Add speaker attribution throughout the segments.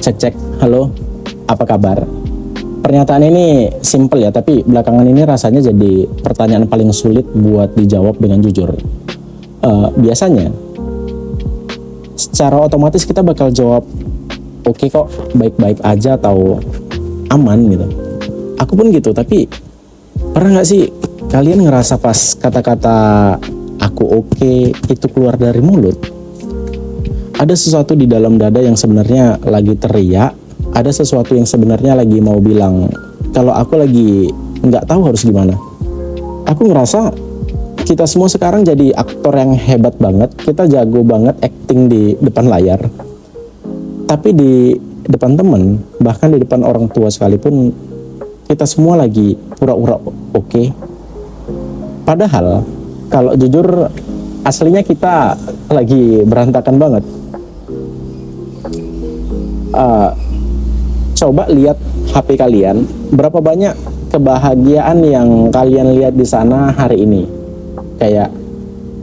Speaker 1: Cek, halo, apa kabar? Pernyataan ini simple ya, tapi belakangan ini rasanya jadi pertanyaan paling sulit buat dijawab dengan jujur. Biasanya, secara otomatis kita bakal jawab, oke kok, baik-baik aja atau aman gitu. Aku pun gitu, tapi pernah nggak sih kalian ngerasa pas kata-kata aku oke itu keluar dari mulut, ada sesuatu di dalam dada yang sebenarnya lagi teriak, ada sesuatu yang sebenarnya lagi mau bilang kalau aku lagi nggak tahu harus gimana. Aku ngerasa kita semua sekarang jadi aktor yang hebat banget, kita jago banget acting di depan layar, tapi di depan temen, bahkan di depan orang tua sekalipun, kita semua lagi pura-pura oke. Padahal kalau jujur aslinya kita lagi berantakan banget. Coba lihat HP kalian, berapa banyak kebahagiaan yang kalian lihat di sana hari ini. Kayak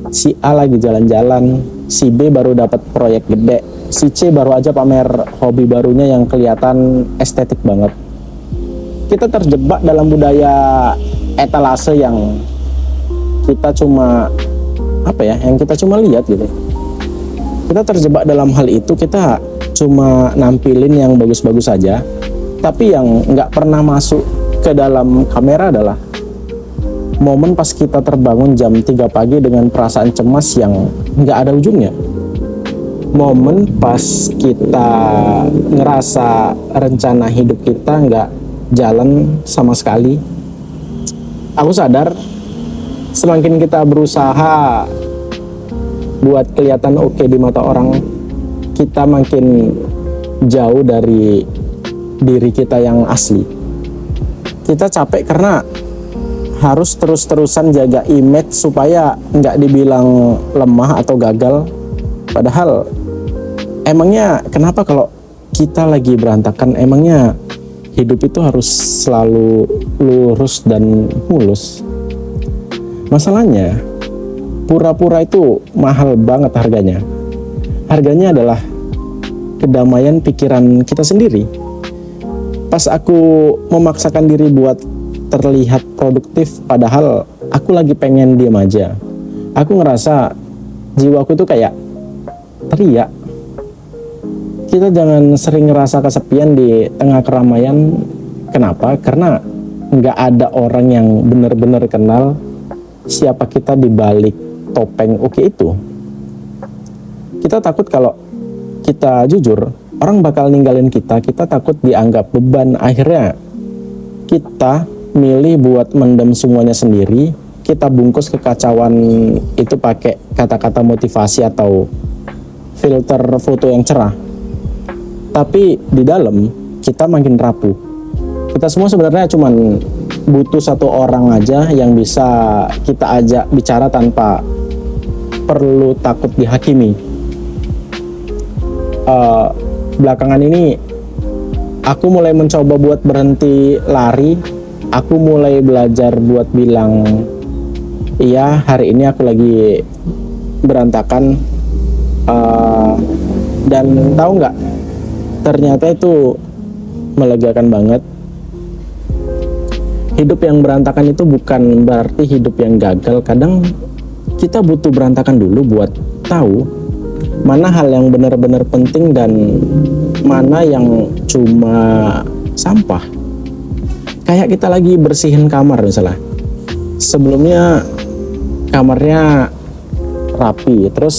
Speaker 1: si A lagi jalan-jalan, si B baru dapat proyek gede, si C baru aja pamer hobi barunya yang kelihatan estetik banget. Kita terjebak dalam budaya etalase yang kita cuma yang kita cuma lihat gitu. Kita terjebak dalam hal itu, kita cuma nampilin yang bagus-bagus saja, tapi yang nggak pernah masuk ke dalam kamera adalah momen pas kita terbangun jam 3 pagi dengan perasaan cemas yang nggak ada ujungnya. Momen pas kita ngerasa rencana hidup kita nggak jalan sama sekali. Aku sadar semakin kita berusaha buat kelihatan oke di mata orang, kita makin jauh dari diri kita yang asli. Kita capek karena harus terus-terusan jaga image supaya nggak dibilang lemah atau gagal. Padahal emangnya kenapa kalau kita lagi berantakan, emangnya hidup itu harus selalu lurus dan mulus? Masalahnya, pura-pura itu mahal banget harganya. Harganya adalah kedamaian pikiran kita sendiri. Pas aku memaksakan diri buat terlihat produktif, padahal aku lagi pengen diem aja. Aku ngerasa jiwaku itu kayak teriak. Kita jangan sering ngerasa kesepian di tengah keramaian. Kenapa? Karena nggak ada orang yang benar-benar kenal siapa kita di balik topeng oke itu. Kita takut kalau kita jujur, orang bakal ninggalin kita. Kita takut dianggap beban. Akhirnya kita milih buat mendem semuanya sendiri. Kita bungkus kekacauan itu pakai kata-kata motivasi atau filter foto yang cerah. Tapi di dalam kita makin rapuh. Kita semua sebenarnya cuman butuh satu orang aja yang bisa kita ajak bicara tanpa perlu takut dihakimi. Belakangan ini aku mulai mencoba buat berhenti lari. Aku mulai belajar buat bilang iya, hari ini aku lagi berantakan. Dan tahu nggak, ternyata itu melegakan banget. Hidup yang berantakan itu bukan berarti hidup yang gagal. Kadang kita butuh berantakan dulu buat tahu mana hal yang benar-benar penting dan mana yang cuma sampah. Kayak kita lagi bersihin kamar misalnya. Sebelumnya kamarnya rapi, terus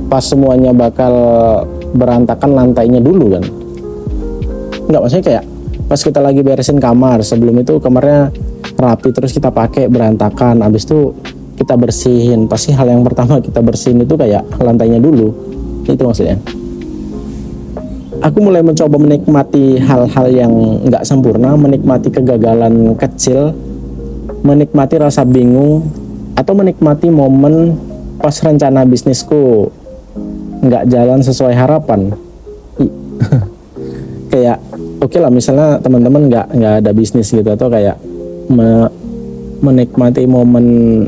Speaker 1: pas semuanya bakal berantakan lantainya dulu kan. Enggak, maksudnya kayak pas kita lagi beresin kamar, sebelum itu kamarnya rapi, terus kita pakai berantakan, abis itu kita bersihin. Pasti hal yang pertama kita bersihin itu kayak lantainya dulu. Itu maksudnya. Aku mulai mencoba menikmati hal-hal yang nggak sempurna, menikmati kegagalan kecil, menikmati rasa bingung, atau menikmati momen pas rencana bisnisku nggak jalan sesuai harapan. Kayak oke lah, misalnya teman-teman nggak ada bisnis gitu, atau kayak menikmati momen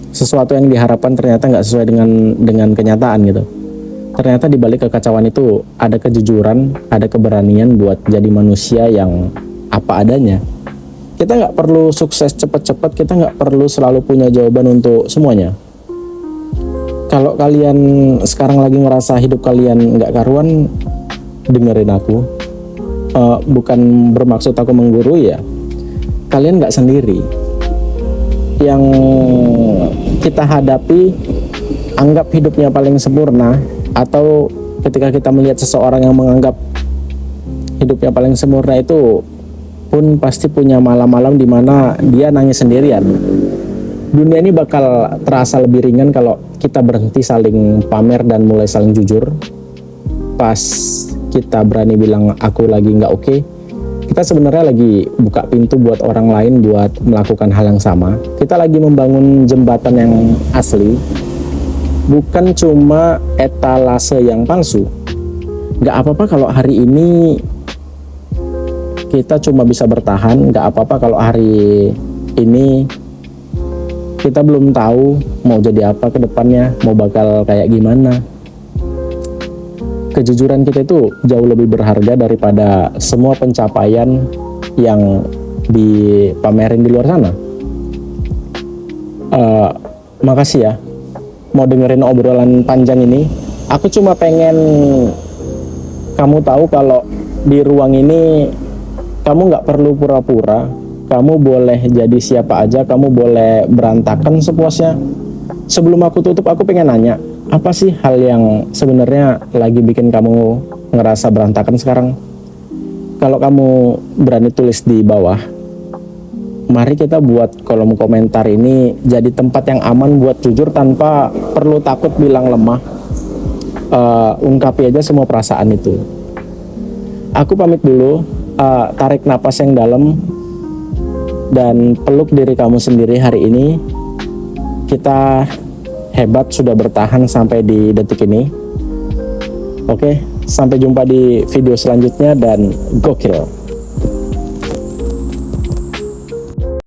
Speaker 1: sesuatu yang diharapkan ternyata nggak sesuai dengan kenyataan gitu. ternyata di balik kekacauan itu ada kejujuran, ada keberanian buat jadi manusia yang apa adanya. Kita nggak perlu sukses cepat-cepat, kita nggak perlu selalu punya jawaban untuk semuanya. Kalau kalian sekarang lagi ngerasa hidup kalian nggak karuan, dengerin aku. Bukan bermaksud aku menggurui ya. Kalian nggak sendiri. Yang kita hadapi, anggap hidupnya paling sempurna, atau ketika kita melihat seseorang yang menganggap hidupnya paling sempurna, itu pun pasti punya malam-malam di mana dia nangis sendirian. Dunia ini bakal terasa lebih ringan kalau kita berhenti saling pamer dan mulai saling jujur. Pas kita berani bilang aku lagi nggak oke, kita sebenarnya lagi buka pintu buat orang lain buat melakukan hal yang sama. Kita lagi membangun jembatan yang asli, bukan cuma etalase yang palsu. Gak apa-apa kalau hari ini kita cuma bisa bertahan, gak apa-apa kalau hari ini kita belum tahu mau jadi apa ke depannya, mau bakal kayak gimana. Kejujuran kita itu jauh lebih berharga daripada semua pencapaian yang dipamerin di luar sana. Makasih ya mau dengerin obrolan panjang ini. Aku cuma pengen kamu tahu kalau di ruang ini kamu nggak perlu pura-pura. Kamu boleh jadi siapa aja, kamu boleh berantakan sepuasnya. Sebelum aku tutup, aku pengen nanya, apa sih hal yang sebenarnya lagi bikin kamu ngerasa berantakan sekarang? Kalau kamu berani tulis di bawah, mari kita buat kolom komentar ini jadi tempat yang aman buat jujur tanpa perlu takut bilang lemah. Ungkapi aja semua perasaan itu. Aku pamit dulu, tarik napas yang dalam dan peluk diri kamu sendiri hari ini. Kita hebat sudah bertahan sampai di detik ini. Oke, sampai jumpa di video selanjutnya dan gokil.